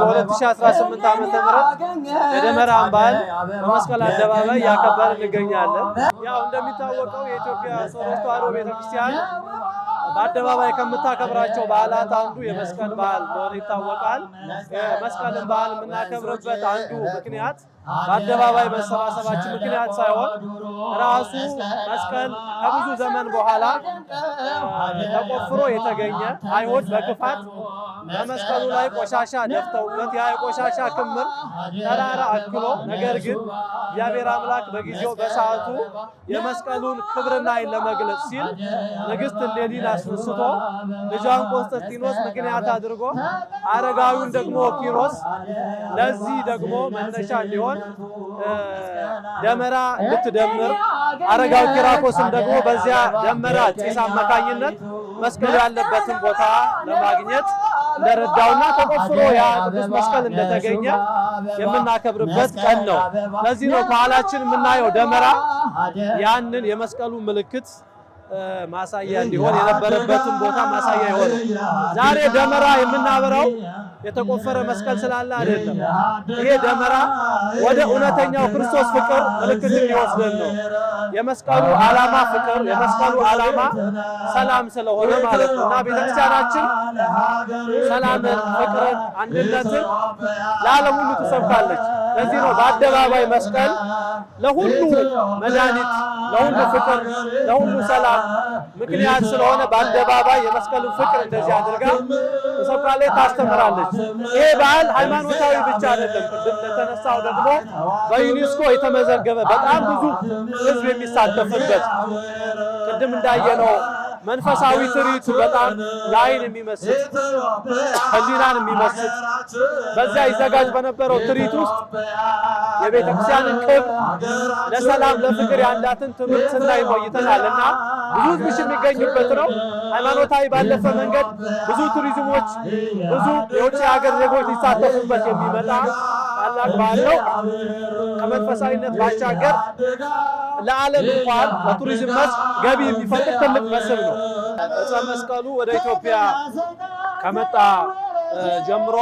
በ2018 ዓመተ ምህረት የደመራን በዓል በመስቀል አደባባይ ያከበርን እንገኛለን። ያው እንደሚታወቀው የኢትዮጵያ ኦርቶዶክስ ተዋሕዶ ቤተክርስቲያን በአደባባይ ከምታከብራቸው በዓላት አንዱ የመስቀል በዓል መሆኑ ይታወቃል። የመስቀልን በዓል የምናከብርበት አንዱ ምክንያት በአደባባይ መሰባሰባችን ምክንያት ሳይሆን ራሱ መስቀል ከብዙ ዘመን በኋላ ተቆፍሮ የተገኘ አይሁድ በክፋት በመስቀሉ ላይ ቆሻሻ ደፍተውበት ያ የቆሻሻ ክምር ተራራ አክሎ ነገር ግን እግዚአብሔር አምላክ በጊዜው በሰዓቱ የመስቀሉን ክብርና ኃይል ለመግለጽ ሲል ንግሥት እሌኒን አስነስቶ ልጇን ቆስጠንጢኖስ ምክንያት አድርጎ አረጋዊውን ደግሞ ኪሮስ ለዚህ ደግሞ መነሻ እንዲሆን ደመራ እንድትደምር አረጋዊ ኪራኮስም ደግሞ በዚያ ደመራ ጢስ አማካኝነት መስቀሉ ያለበትን ቦታ ለማግኘት እንደረዳውና ተቆፍሮ ያ ቅዱስ መስቀል እንደተገኘ የምናከብርበት ቀን ነው። ለዚህ ነው ከኋላችን የምናየው ደመራ ያንን የመስቀሉ ምልክት ማሳያ እንዲሆን የነበረበትን ቦታ ማሳያ ይሆን። ዛሬ ደመራ የምናበራው የተቆፈረ መስቀል ስላለ አይደለም። ይሄ ደመራ ወደ እውነተኛው ክርስቶስ ፍቅር ምልክት እንዲወስደን ነው። የመስቀሉ ዓላማ ፍቅር፣ የመስቀሉ ዓላማ ሰላም ስለሆነ ማለት ነው እና ቤተክርስቲያናችን ሰላምን፣ ፍቅርን፣ አንድነትን ለዓለም ሁሉ ትሰብካለች። ለዚህ ነው በአደባባይ መስቀል ለሁሉ መድኃኒት፣ ለሁሉ ፍቅር፣ ለሁሉ ሰላም ምክንያት ስለሆነ በአደባባይ የመስቀልን ፍቅር እንደዚህ አድርጋ ትሰብካለች፣ ታስተምራለች። ይሄ በዓል ሃይማኖታዊ ብቻ አይደለም። ቅድም እንደተነሳው ደግሞ በዩኔስኮ የተመዘገበ በጣም ብዙ ሕዝብ የሚሳተፍበት ቅድም እንዳየነው መንፈሳዊ ትርኢቱ በጣም ለዓይን የሚመስል ሕሊናን የሚመስል በዚያ ይዘጋጅ በነበረው ትርኢት ውስጥ የቤተክርስቲያንን ክብር ለሰላም ለፍቅር ያላትን ትምህርት ስናይ ቆይተናልና ብዙ ሕዝብ የሚገኙበት ነው። ሃይማኖታዊ ባለፈ መንገድ ብዙ ቱሪዝሞች፣ ብዙ የውጭ ሀገር ዜጎች ሊሳተፉበት የሚመጣ ታላቅ በዓል ነው። ከመንፈሳዊነት ባሻገር ለዓለም እንኳን በቱሪዝም መስክ ገቢ የሚፈጥር ትልቅ መስህብ ነው። ዕፀ መስቀሉ ወደ ኢትዮጵያ ከመጣ ጀምሮ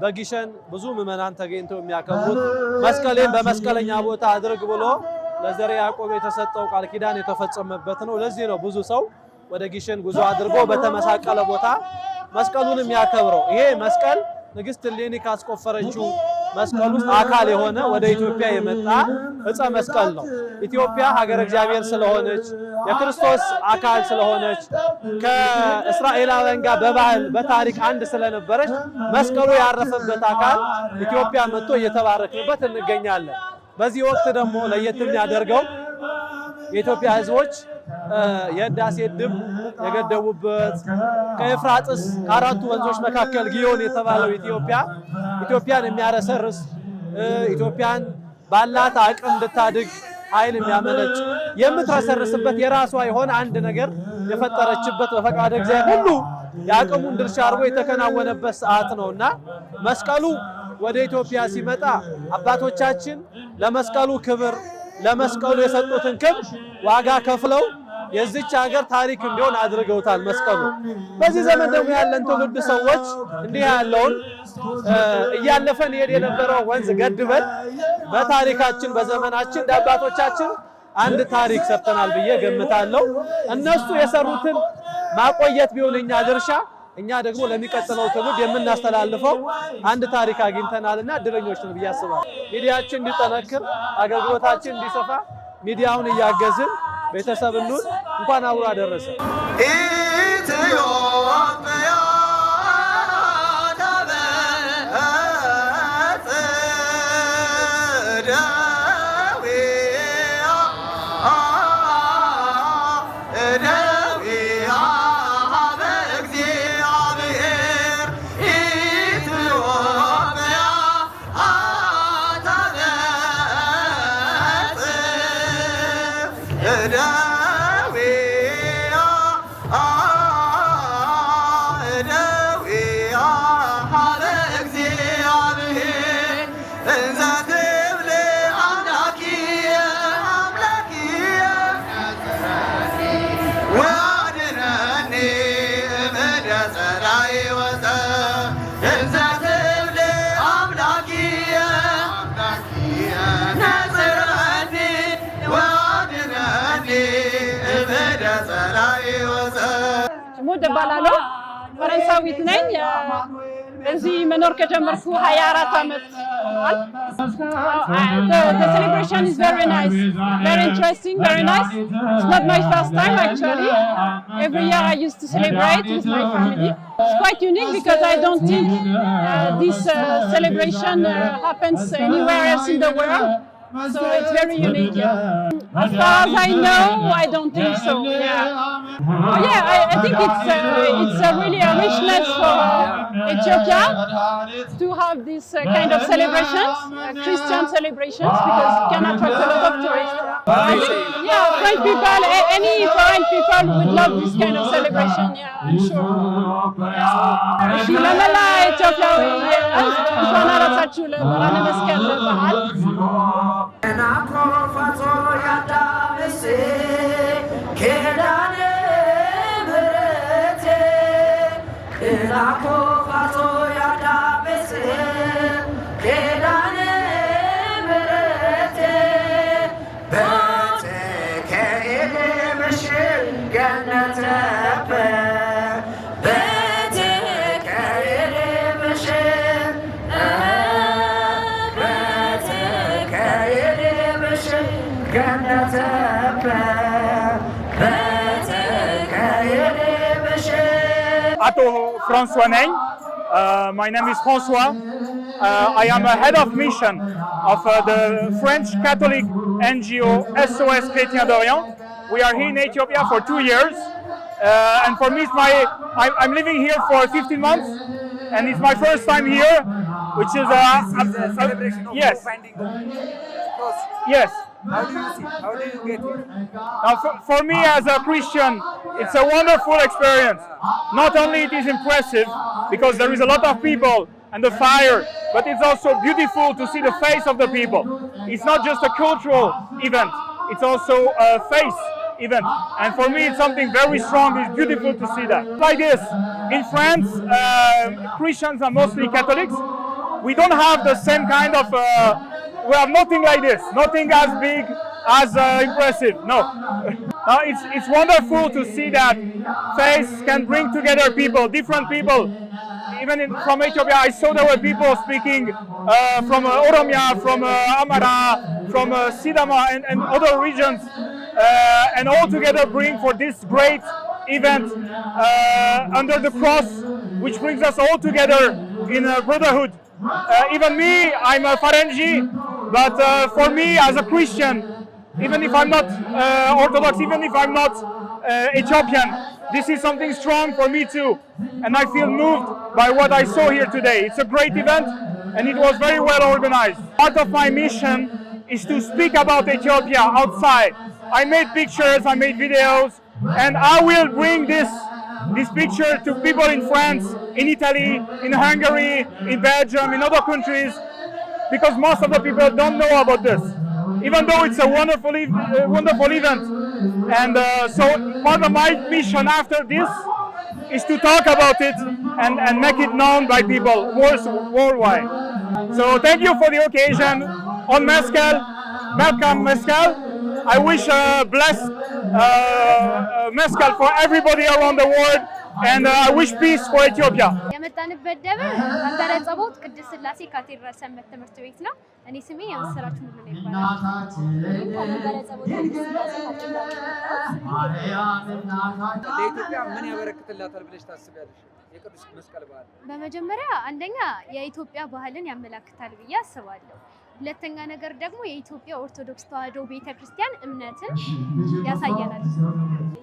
በጊሸን ብዙ ምዕመናን ተገኝተው የሚያከብሩት መስቀሌን በመስቀለኛ ቦታ አድርግ ብሎ ለዘርዓ ያዕቆብ የተሰጠው ቃል ኪዳን የተፈጸመበት ነው። ለዚህ ነው ብዙ ሰው ወደ ጊሸን ጉዞ አድርጎ በተመሳቀለ ቦታ መስቀሉን የሚያከብረው። ይሄ መስቀል ንግሥት እሌኒ ካስቆፈረችው መስቀል ውስጥ አካል የሆነ ወደ ኢትዮጵያ የመጣ ዕፀ መስቀል ነው። ኢትዮጵያ ሀገረ እግዚአብሔር ስለሆነች የክርስቶስ አካል ስለሆነች ከእስራኤላውያን ጋር በባህል በታሪክ አንድ ስለነበረች መስቀሉ ያረፈበት አካል ኢትዮጵያ መጥቶ እየተባረክንበት እንገኛለን። በዚህ ወቅት ደግሞ ለየት የሚያደርገው የኢትዮጵያ ሕዝቦች የህዳሴ ግድብ የገደቡበት ከኤፍራጥስ ከአራቱ ወንዞች መካከል ጊዮን የተባለው ኢትዮጵያን የሚያረሰርስ ኢትዮጵያን ባላት አቅም እንድታድግ ኃይል የሚያመነጭ የምትረሰርስበት የራሷ የሆነ አንድ ነገር የፈጠረችበት በፈቃደ እግዚአብሔር ሁሉ የአቅሙን ድርሻ አድርጎ የተከናወነበት ሰዓት ነውና መስቀሉ ወደ ኢትዮጵያ ሲመጣ አባቶቻችን ለመስቀሉ ክብር ለመስቀሉ የሰጡትን ክብር ዋጋ ከፍለው የዚች ሀገር ታሪክ እንዲሆን አድርገውታል መስቀሉ። በዚህ ዘመን ደግሞ ያለን ትውልድ ሰዎች እንዲህ ያለውን እያለፈን ይሄድ የነበረው ወንዝ ገድበን በታሪካችን በዘመናችን እንደ አባቶቻችን አንድ ታሪክ ሰርተናል ብዬ ገምታለሁ። እነሱ የሰሩትን ማቆየት ቢሆን እኛ ድርሻ፣ እኛ ደግሞ ለሚቀጥለው ትውልድ የምናስተላልፈው አንድ ታሪክ አግኝተናልና እድለኞች ነን ብዬ አስባለሁ። ሚዲያችን እንዲጠነክር አገልግሎታችን እንዲሰፋ ሚዲያውን እያገዝን ቤተሰብ እንሁን። እንኳን አብሮ አደረሰ። ማህሙድ እባላለሁ። ፈረንሳዊት ነኝ። እዚህ መኖር ከጀመርኩ 24 ዓመት ሆኗል። The celebration is very nice, very interesting, very nice. It's not my first time actually. Every year I used to celebrate with my family. It's quite unique because I don't think this celebration happens anywhere else in the world. So it's very unique. As far as I know, I don't think so. I think it's a really a richness for Ethiopia to have this kind of celebrations, Christian celebrations, because it can attract a lot of tourists. I think, French people, any foreign people would love this kind of celebration. I'm sure. እሺ ለመላ ኢትዮጵያዊ እንኳን አደረሳችሁ ለብርሃነ መስቀል በዓል። Ato François Ney. My name is François. I am a head of mission of the French Catholic NGO SOS Chrétien d'Orient. We are here in Ethiopia for 2 years. And for me, I'm living here for 15 months. And it's my first time here, which is a celebration of finding cross. Yes. How do you see? How do you get here? Now, for me as a Christian, it's a wonderful experience. Not only it is impressive because there is a lot of people and the fire, but it's also beautiful to see the face of the people. It's not just a cultural event; it's also a face event. And for me, it's something very strong. It's beautiful to see that. Like this, in France, Christians are mostly Catholics. We don't have the same kind of. We have nothing like this, nothing as big, as impressive, no. It's wonderful to see that faith can bring together people, different people. Even from Ethiopia, I saw there were people speaking from Oromia, from Amara, from Sidama and other regions, and all together bring for this great event under the cross, which brings us all together in brotherhood. Even me, I'm a Farangi, but for me as a Christian, even if I'm not Orthodox, even if I'm not Ethiopian, this is something strong for me too. And I feel moved by what I saw here today. It's a great event and it was very well organized. Part of my mission is to speak about Ethiopia outside. I made pictures, I made videos, and I will bring this picture to people in France, in Italy, in Hungary, in Belgium, in other countries, because most of the people don't know about this, even though it's a wonderful event. And so part of my mission after this is to talk about it and make it known by people worldwide. So thank you for the occasion on Mescal, welcome Mescal. I wish a blessed Mescal for everybody around the world, and I wish peace for Ethiopia. የመጣንበት ደብር መንበረ ጸባኦት ቅድስት ሥላሴ ካቴድራል ሰንበት ትምህርት ቤት ነው። እኔ ስሜ የምስራች ሙሉ ነው ይባላል። መንበረ ጸባኦት ቅድስት ሥላሴ ካቴድራል ለኢትዮጵያ ምን ያበረክትላታል ብለሽ ታስቢያለሽ? የቅዱስ መስቀል በዓል በመጀመሪያ አንደኛ የኢትዮጵያ ባህልን ያመላክታል ብዬ አስባለሁ። ሁለተኛ ነገር ደግሞ የኢትዮጵያ ኦርቶዶክስ ተዋሕዶ ቤተክርስቲያን እምነትን ያሳየናል።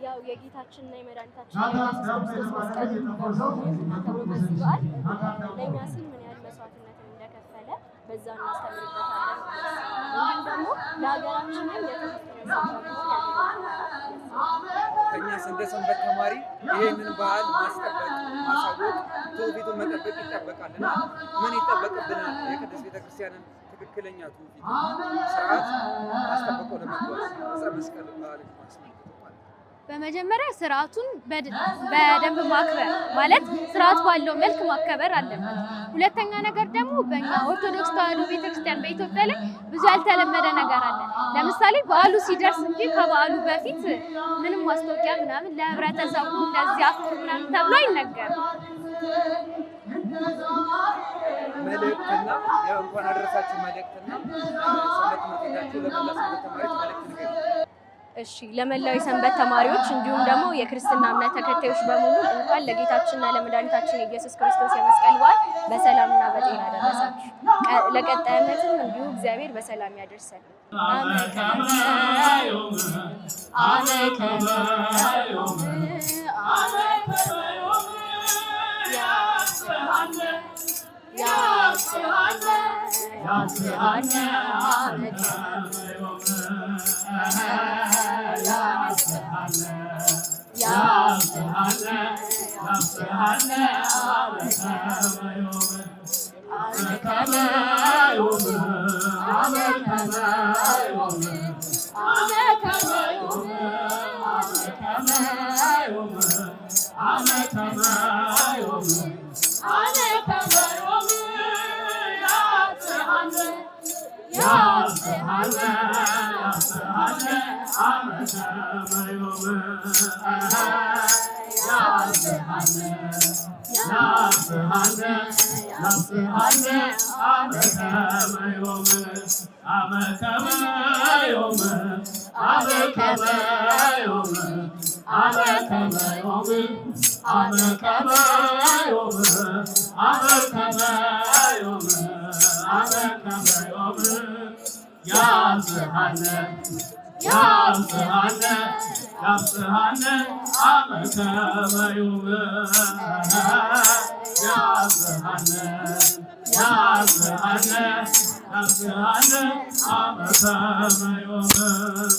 ያው የጌታችንና የመድኃኒታችን የኢየሱስ ክርስቶስ መስቀል ተብሎ በዚህ በዓል ለእኛ ሲል ምን ያህል መስዋዕትነትን እንደከፈለ በዛ እናስተምርበታለን። እንዲሁም ደግሞ ለሀገራችንም ከእኛስ እንደ ሰንበት ተማሪ ይህንን በዓል ማስጠበቅ፣ ማሳወቅ፣ ትውፊቱን መጠበቅ ይጠበቃልና ምን ይጠበቅብናል? የቅድስት ቤተክርስቲያንን ትክክለኛ ትውፊት ስርዓት አስጠብቆ ለመጓዝ ዕፀ መስቀል በዓልን ማስመልከት ማለት ነው። በመጀመሪያ ስርዓቱን በደንብ ማክበር ማለት ስርዓት ባለው መልክ ማከበር አለበት። ሁለተኛ ነገር ደግሞ በእኛ ኦርቶዶክስ ተዋሕዶ ቤተክርስቲያን በኢትዮጵያ ላይ ብዙ ያልተለመደ ነገር አለ። ለምሳሌ በዓሉ ሲደርስ እንጂ ከበዓሉ በፊት ምንም ማስታወቂያ ምናምን ለህብረተሰቡ እንደዚህ አክብሩ ምናምን ተብሎ አይነገርም። መልእክትና እንኳን አደረሳችሁ መልእክትና ሰንበት ትምህርት ቤታችሁ ለመላ ሰንበት ተማሪዎች መልእክት ንገሩ። እሺ ለመላው የሰንበት ተማሪዎች እንዲሁም ደግሞ የክርስትና እምነት ተከታዮች በሙሉ እንኳን ለጌታችንና ለመድኃኒታችን የኢየሱስ ክርስቶስ የመስቀል በዓል በሰላምና በጤና አደረሳችሁ። ለቀጣይ ዓመትም እንዲሁ እግዚአብሔር በሰላም ያደርሰን። Ya